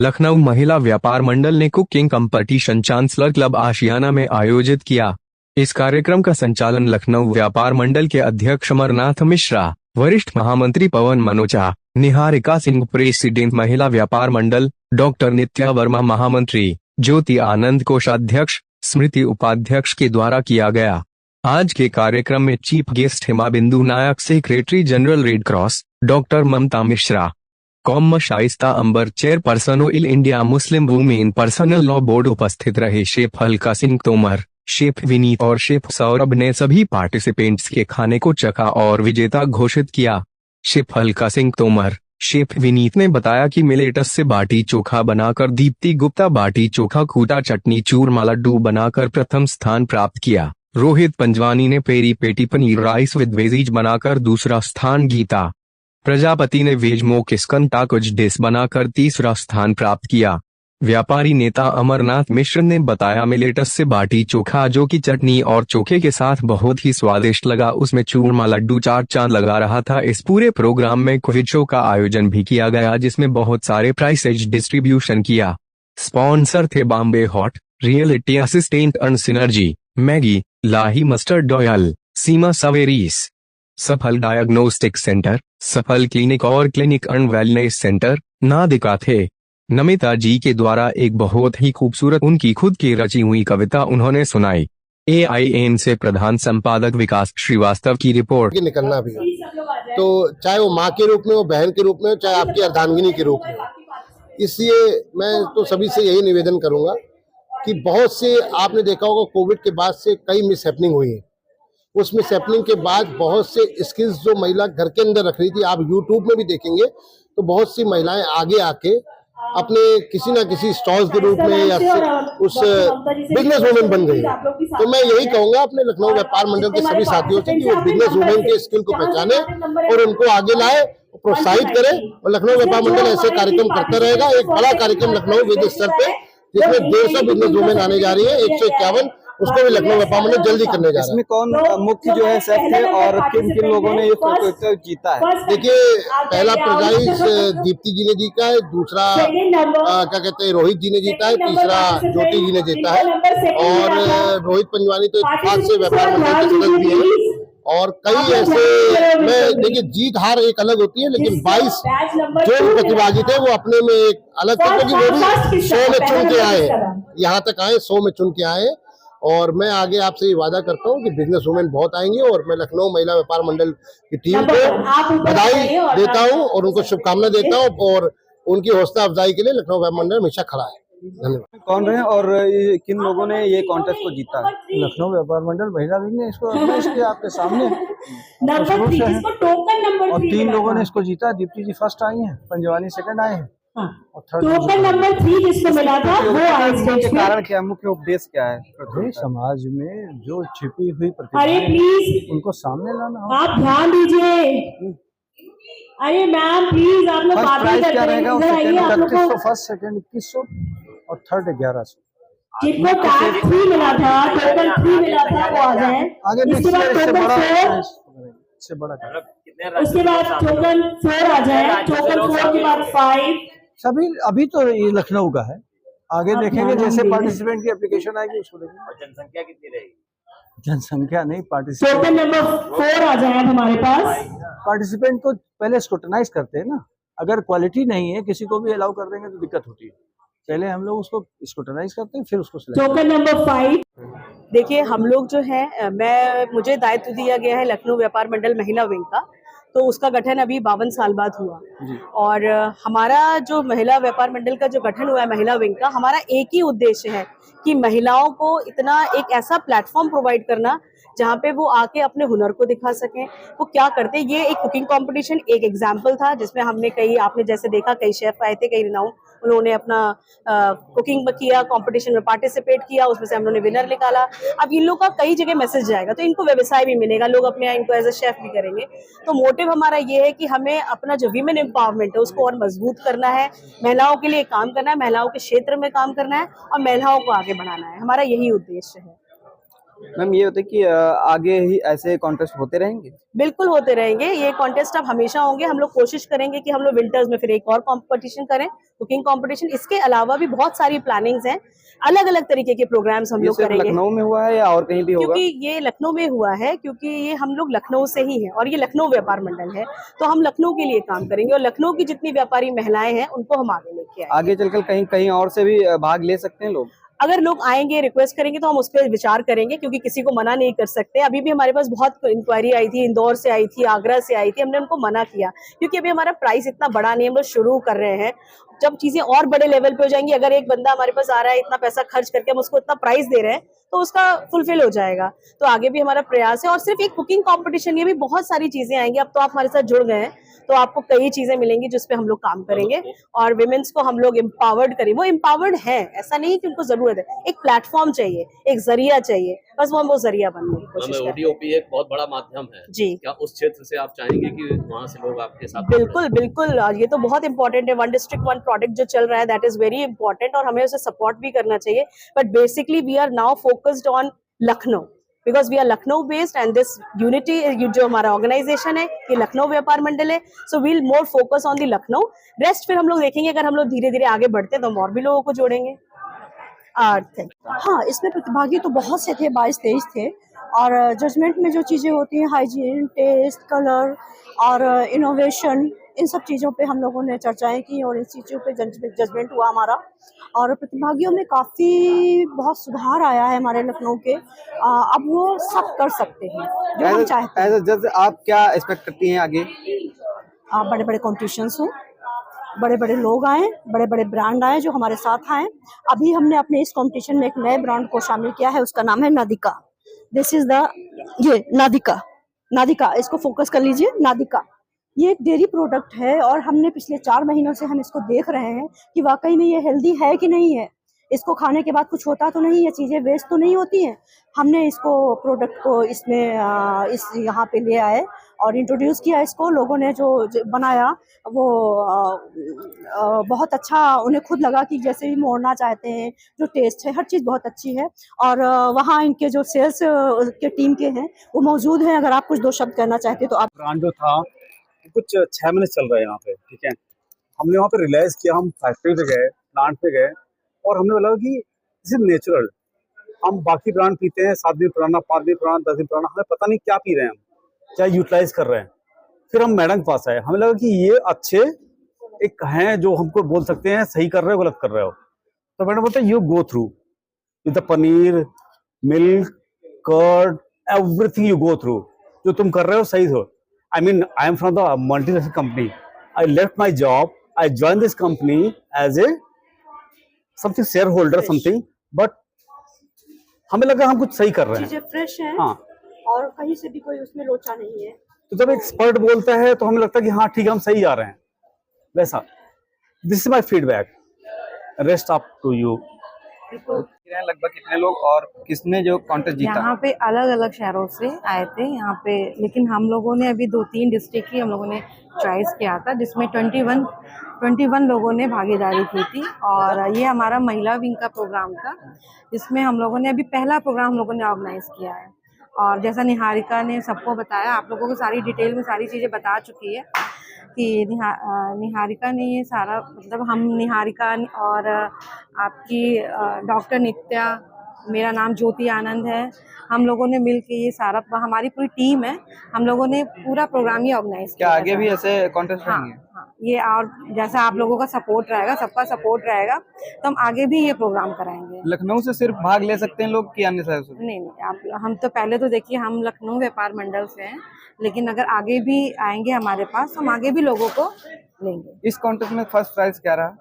लखनऊ महिला व्यापार मंडल ने कुकिंग कंपटीशन चांसलर क्लब आशियाना में आयोजित किया। इस कार्यक्रम का संचालन लखनऊ व्यापार मंडल के अध्यक्ष अमरनाथ मिश्रा, वरिष्ठ महामंत्री पवन मनोचा, निहारिका सिंह प्रेसिडेंट महिला व्यापार मंडल, डॉक्टर नित्या वर्मा महामंत्री, ज्योति आनंद कोषाध्यक्ष, स्मृति उपाध्यक्ष के द्वारा किया गया। आज के कार्यक्रम में chief guest Hema Bindu Nayak, secretary general Red Cross, doctor Mamta Mishra, कौम Shaista Ambar, chairperson all India Muslim women personal law board उपस्थित रहे। शेफ हल्का सिंह तोमर, शेफ विनीत और शेफ सौरभ ने सभी पार्टिसिपेंट्स के खाने को चखा और विजेता घोषित किया। शेफ हल्का सिंह तोमर, शेफ विनीत ने बताया कि मिलेटस से बाटी चोखा बनाकर दीप्ति गुप्ता बाटी चोखा खूटा चटनी चूरमा लड्डू बनाकर प्रथम स्थान प्राप्त किया। रोहित पंजवानी ने पेरी पेटी पनीर राइस विद वेजीज बनाकर दूसरा स्थान, गीता प्रजापति ने वेज मोकिस्कन टाकोज डिश बनाकर तीसरा स्थान प्राप्त किया। व्यापारी नेता अमरनाथ मिश्र ने बताया, मिलेटस से बाटी चोखा जो कि चटनी और चोखे के साथ बहुत ही स्वादिष्ट लगा, उसमें चूरमा लड्डू चार चांद लगा रहा था। इस पूरे प्रोग्राम में क्विज शो का आयोजन भी किया गया जिसमें बहुत सारे प्राइसेज डिस्ट्रीब्यूशन किया। स्पॉन्सर थे Bombay hot, reality assistant and synergy, Maggi, लाही मस्टर्ड ऑयल, सीमा सवेरीस, सफल डायग्नोस्टिक सेंटर, सफल क्लिनिक और क्लिनिक एंड वेलनेस सेंटर, नादिका थे। नमिता जी के द्वारा एक बहुत ही खूबसूरत उनकी खुद की रची हुई कविता उन्होंने सुनाई। AIN से प्रधान संपादक विकास श्रीवास्तव की रिपोर्ट। निकलना भी तो चाहे वो माँ के रूप में हो, बहन के रूप में हो, चाहे आपकी अर्धांगिनी के रूप में हो। इसलिए मैं तो सभी से यही निवेदन करूंगा कि बहुत से आपने देखा होगा कोविड के बाद से कई मिस हैपनिंग हुई है। उस मिस हैपनिंग के बाद बहुत से स्किल्स जो महिला घर के अंदर रख रही थी, आप यूट्यूब में भी देखेंगे तो बहुत सी महिलाएं आगे आके अपने किसी ना किसी स्टॉल्स के रूप में या उस बिजनेस वुमेन बन गई है। तो मैं यही कहूंगा अपने लखनऊ व्यापार मंडल के सभी साथियों से कि वो बिजनेस वुमेन के स्किल को पहचाने और उनको आगे लाए, प्रोत्साहित करें। और लखनऊ व्यापार मंडल ऐसे कार्यक्रम करता रहेगा। एक बड़ा कार्यक्रम लखनऊ विद स्तर पे जिसमें 150 बिजनेस वुमेन आने जा रही है, 151, उसको भी लखनऊ व्यापार मंडल जल्दी करने जा रहा है। इसमें कौन मुख्य जो है शेफ थे और किन किन लोगों ने ये प्रतियोगिता जीता है? देखिए, पहला प्राइज दीप्ति जी ने जीता है, दूसरा क्या कहते हैं रोहित जी ने जीता है, तीसरा ज्योति जी ने जीता है और रोहित पंजवानी तो इत्तेफाक से व्यापार मंडल के सदस्य भी है। और कई ऐसे में देखिए जीत हार एक अलग होती है, लेकिन 22 जो प्रतिभागी थे वो अपने में एक अलग थे, क्योंकि वो भी 100 में चुन के आए, यहाँ तक आए, 100 में चुन के आए। और मैं आगे आपसे ये वादा करता हूँ कि बिजनेस वुमेन बहुत आएंगे और मैं लखनऊ महिला व्यापार मंडल की टीम को बधाई देता हूँ और उनको शुभकामना देता हूँ और उनकी हौसला अफजाई के लिए लखनऊ व्यापार मंडल हमेशा खड़ा है। धन्यवाद। कौन रहे और किन लोगों ने ये कॉन्टेस्ट को जीता है? लखनऊ व्यापार मंडल महिला विंग ने इसको इसके आपके सामने और 3 लोगों ने इसको जीता। दीप्ति जी फर्स्ट आई हैं, पंजवानी सेकंड आए हैं और टोकन नंबर 3 जिसको मिला था वो आए स्टेज पे। कारण क्या, मुख्य उद्देश्य क्या है? समाज में जो छिपी हुई अरे प्रतिभाएं प्लीज उनको सामने लाना। आप ध्यान दीजिए। अरे मैम प्लीज आप लोग बात नहीं करते हैं, इधर आइए। आप लोग को फर्स्ट सेकंड 2100 और थर्ड 1100। जिनको टैग 3 मिला था, टोकन 3 मिला था वो आ जाए। इसके बाद टोकन 4, इससे बड़ा उसके बाद टोकन 4 आ जाए। टोकन 4 के बाद 5। सभी अभी तो ये लखनऊ का है, आगे देखेंगे जैसे पार्टिसिपेंट की एप्लीकेशन आएगी उसको देखेंगे। जनसंख्या कितनी रहेगी? जनसंख्या नहीं, पार्टिसिपेंट। टोकन नंबर 4 आ जाए हमारे पास। पार्टिसिपेंट को पहले स्क्रूटनाइज करते हैं ना, अगर क्वालिटी नहीं है किसी को भी अलाउ कर देंगे तो दिक्कत होती है। पहले हम लोग उसको स्क्रूटनाइज करते हैं फिर उसको सिलेक्ट। Token number 5। देखिए हम लोग जो है मुझे दायित्व दिया गया है लखनऊ व्यापार मंडल महिला विंग का, तो उसका गठन अभी 52 साल बाद हुआ और हमारा जो महिला व्यापार मंडल का जो गठन हुआ है महिला विंग का, हमारा एक ही उद्देश्य है कि महिलाओं को इतना एक ऐसा प्लेटफॉर्म प्रोवाइड करना जहाँ पे वो आके अपने हुनर को दिखा सकें, वो क्या करते हैं। ये एक कुकिंग कंपटीशन एक एग्जाम्पल था जिसमें हमने कई, आपने जैसे देखा कई शेफ आए थे, कई रिनाउंड, उन्होंने अपना कुकिंग किया, कंपटीशन में पार्टिसिपेट किया, उसमें से हम लोगों ने विनर निकाला। अब इन लोग का कई जगह मैसेज जाएगा तो इनको व्यवसाय भी मिलेगा, लोग अपने यहाँ इनको एज ए शेफ भी करेंगे। तो मोटिव हमारा ये है कि हमें अपना जो वीमेन एम्पावरमेंट है उसको और मजबूत करना है, महिलाओं के लिए काम करना है, महिलाओं के क्षेत्र में काम करना है और महिलाओं को आगे बढ़ाना है, हमारा यही उद्देश्य है। मैम ये होता है कि आगे ही ऐसे कॉन्टेस्ट होते रहेंगे? बिल्कुल होते रहेंगे ये कॉन्टेस्ट, अब हमेशा होंगे। हम लोग कोशिश करेंगे कि हम लोग विंटर्स में फिर एक और कंपटीशन करें, कुकिंग कंपटीशन। इसके अलावा भी बहुत सारी प्लानिंग्स हैं, अलग अलग तरीके के प्रोग्राम्स हम ये लोग सिर्फ करेंगे। लखनऊ में हुआ है या और कहीं भी होगा? क्योंकि ये लखनऊ में हुआ है, क्योंकि ये हम लोग लखनऊ से ही हैं और ये लखनऊ व्यापार मंडल है, तो हम लखनऊ के लिए काम करेंगे और लखनऊ की जितनी व्यापारी महिलाएं हैं उनको हम आगे लेके आएंगे। आगे चलकर कहीं कहीं और से भी भाग ले सकते हैं लोग? अगर लोग आएंगे, रिक्वेस्ट करेंगे तो हम उस पर विचार करेंगे, क्योंकि किसी को मना नहीं कर सकते। अभी भी हमारे पास बहुत इंक्वायरी आई थी, इंदौर से आई थी, आगरा से आई थी, हमने उनको मना किया क्योंकि अभी हमारा प्राइस इतना बड़ा नहीं है, हम लोग शुरू कर रहे हैं। जब चीजें और बड़े लेवल पे हो जाएंगी, अगर एक बंदा हमारे पास आ रहा है इतना पैसा खर्च करके हम उसको इतना प्राइस दे रहे हैं, तो उसका फुलफिल हो जाएगा। तो आगे भी हमारा प्रयास है। और सिर्फ एक कुकिंग कंपटीशन, ये भी बहुत सारी चीजें आएंगी। अब तो आप हमारे साथ जुड़ गए हैं तो आपको कई चीजें मिलेंगी जिस पे हम लोग काम करेंगे और विमेन्स को हम लोग एम्पावर्ड करें। वो एम्पावर्ड है, ऐसा नहीं कि उनको जरूरत है, एक प्लेटफॉर्म चाहिए, एक जरिया चाहिए, बस वो हम वो जरिया बनने की कोशिश करें। ओडीओपी एक बहुत बड़ा माध्यम है जी, क्या उस क्षेत्र से आप चाहेंगे कि वहाँ से लोग आपके साथ? बिल्कुल बिल्कुल, ये तो बहुत इंपॉर्टेंट है। वन डिस्ट्रिक्ट वन प्रोडक्ट जो चल रहा है, दैट इज वेरी इंपॉर्टेंट और हमें उसे सपोर्ट भी करना चाहिए। But basically we are now focused on Lucknow because we are Lucknow based and this unity जो हमारा ऑर्गेनाइजेशन है ये लखनऊ व्यापार मंडल है। So we'll more focus on the Lucknow. Rest फिर हम लोग देखेंगे, अगर हम लोग धीरे धीरे आगे बढ़ते हैं तो हम और भी लोगों को जोड़ेंगे। हाँ, इसमें प्रतिभागी तो बहुत से थे, 22-23 थे। और जजमेंट में जो चीज़ें होती हैं, हाइजीन, टेस्ट, कलर और इनोवेशन, इन सब चीज़ों पे हम लोगों ने चर्चाएं की और इन चीज़ों पे जजमेंट हुआ हमारा। और प्रतिभागियों में काफ़ी बहुत सुधार आया है हमारे लखनऊ के। अब वो सब कर सकते हैं जो हम चाहते हैं। एज जज आप क्या एक्सपेक्ट करती हैं आगे? बड़े बड़े कॉम्पिटिशन्स हों, बड़े बड़े लोग आए, बड़े बड़े ब्रांड आए जो हमारे साथ आए। अभी हमने अपने इस कंपटीशन में एक नए ब्रांड को शामिल किया है, उसका नाम है नादिका। दिस इज द ये नादिका, इसको फोकस कर लीजिए। नादिका ये एक डेयरी प्रोडक्ट है और हमने पिछले 4 महीनों से हम इसको देख रहे हैं कि वाकई में ये हेल्दी है कि नहीं है, इसको खाने के बाद कुछ होता तो नहीं, ये चीज़ें वेस्ट तो नहीं होती हैं। हमने इसको प्रोडक्ट को इसमें इस यहाँ पे ले आए और इंट्रोड्यूस किया इसको। लोगों ने जो बनाया वो बहुत अच्छा उन्हें खुद लगा कि जैसे भी मोड़ना चाहते हैं, जो टेस्ट है हर चीज़ बहुत अच्छी है। और वहाँ इनके जो सेल्स के टीम के हैं वो मौजूद हैं। अगर आप कुछ 2 शब्द कहना चाहते तो आप। ब्रांड जो था कुछ 6 महीने चल रहा है यहाँ पे, ठीक है। हमने वहाँ पे रियलाइज किया, हम फैक्ट्री पे गए, प्लांट पे गए और हमने बोला कि दिस इज नेचुरल। हम बाकी ब्रांड पीते हैं 7 दिन पुराना, 5 दिन पुराना, 10 दिन पुराना, हमें पता नहीं क्या पी रहे हैं, हम क्या यूटिलाइज कर रहे हैं। फिर हम मैडम के पास आए, हमें लगा कि ये अच्छे एक हैं जो हमको बोल सकते हैं सही कर रहे हो गलत कर रहे हो। तो मैडम बोलते हैं you go through with the paneer, milk, curd, everything you go through, जो तुम कर रहे हो सही हो। I mean, I am from the multinational company. I left my job. I joined this company as a something shareholder, something. But हमें लगा हम कुछ सही कर रहे हैं। चीजें फ्रेश हैं। हाँ। और कहीं से भी कोई उसमें लोचा नहीं है। तो जब एक्सपर्ट बोलता है तो हमें लगता है कि हाँ ठीक है, हम सही आ रहे हैं। वैसा this is my feedback, rest up to you. लगभग कितने लोग और किसने जो कॉन्टेस्ट जीता? यहाँ पे अलग अलग शहरों से आए थे यहाँ पे, लेकिन हम लोगों ने अभी 2-3 डिस्ट्रिक्ट ही हम लोगों ने चॉइस किया था, जिसमें 21 लोगों ने भागीदारी की थी। और ये हमारा महिला विंग का प्रोग्राम था, जिसमें हम लोगों ने अभी पहला प्रोग्राम हम लोगों ने ऑर्गेनाइज किया है। और जैसा निहारिका ने सबको बताया, आप लोगों को सारी डिटेल में सारी चीज़ें बता चुकी है कि निहारिका ने ये सारा, मतलब हम निहारिका और आपकी डॉक्टर नित्या, मेरा नाम ज्योति आनंद है, हम लोगों ने मिलकर ये सारा, हमारी पूरी टीम है, हम लोगों ने पूरा प्रोग्राम ही ऑर्गेनाइज किया। क्या आगे भी ऐसे कॉन्टेस्ट रहेंगे? हाँ, ये और जैसा आप लोगों का सपोर्ट रहेगा, सबका सपोर्ट रहेगा, तो हम आगे भी ये प्रोग्राम कराएंगे। लखनऊ से सिर्फ भाग ले सकते हैं लोग कि अन्य शहर से? नहीं, आप हम तो पहले तो देखिए हम लखनऊ व्यापार मंडल से हैं, लेकिन अगर आगे भी आएंगे हमारे पास, हम आगे भी लोगों को लेंगे। इस कॉन्टेस्ट में फर्स्ट प्राइज क्या रहा?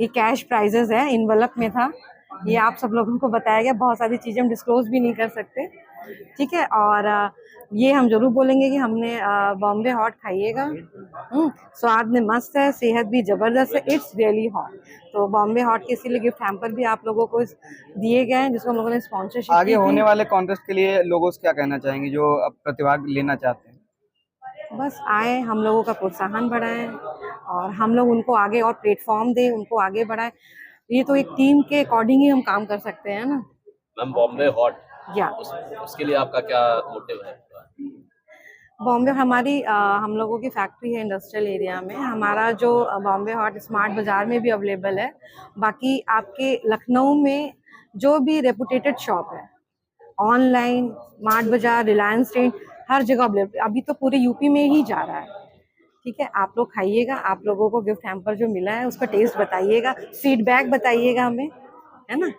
ये कैश प्राइजेस है, इनवलप में था, ये आप सब लोगों को बताया गया। बहुत सारी चीज़ें हम डिस्क्लोज भी नहीं कर सकते, ठीक है। और ये हम जरूर बोलेंगे कि हमने बॉम्बे हॉट खाइएगा, स्वाद में मस्त है, सेहत भी ज़बरदस्त है, इट्स रियली हॉट। तो बॉम्बे हॉट के इसीलिए गिफ्ट हैम्पर भी आप लोगों को दिए गए हैं, जिसको हम लोगों ने स्पॉन्सरशिप। आगे होने वाले कॉन्टेस्ट के लिए लोगों से क्या कहना चाहेंगे जो अब प्रतिभाग लेना चाहते हैं? बस आए, हम लोगों का प्रोत्साहन बढ़ाएं और हम लोग उनको आगे और प्लेटफॉर्म दें, उनको आगे बढ़ाएं। ये तो एक टीम के अकॉर्डिंग ही हम काम कर सकते हैं ना। मैम, बॉम्बे हॉट या उसके लिए आपका क्या मोटिव है? बॉम्बे हमारी हम लोगों की फैक्ट्री है इंडस्ट्रियल एरिया में। हमारा जो बॉम्बे हॉट स्मार्ट बाज़ार में भी अवेलेबल है। बाकी आपके लखनऊ में जो भी रेपुटेटेड शॉप है, ऑनलाइन, स्मार्ट बाज़ार, रिलायंस ट्रेंड, हर जगह अवेलेबल। अभी तो पूरे यूपी में ही जा रहा है। ठीक है, आप लोग खाइएगा, आप लोगों को गिफ्ट हैम्पर जो मिला है उसका टेस्ट बताइएगा, फीडबैक बताइएगा हमें, है ना।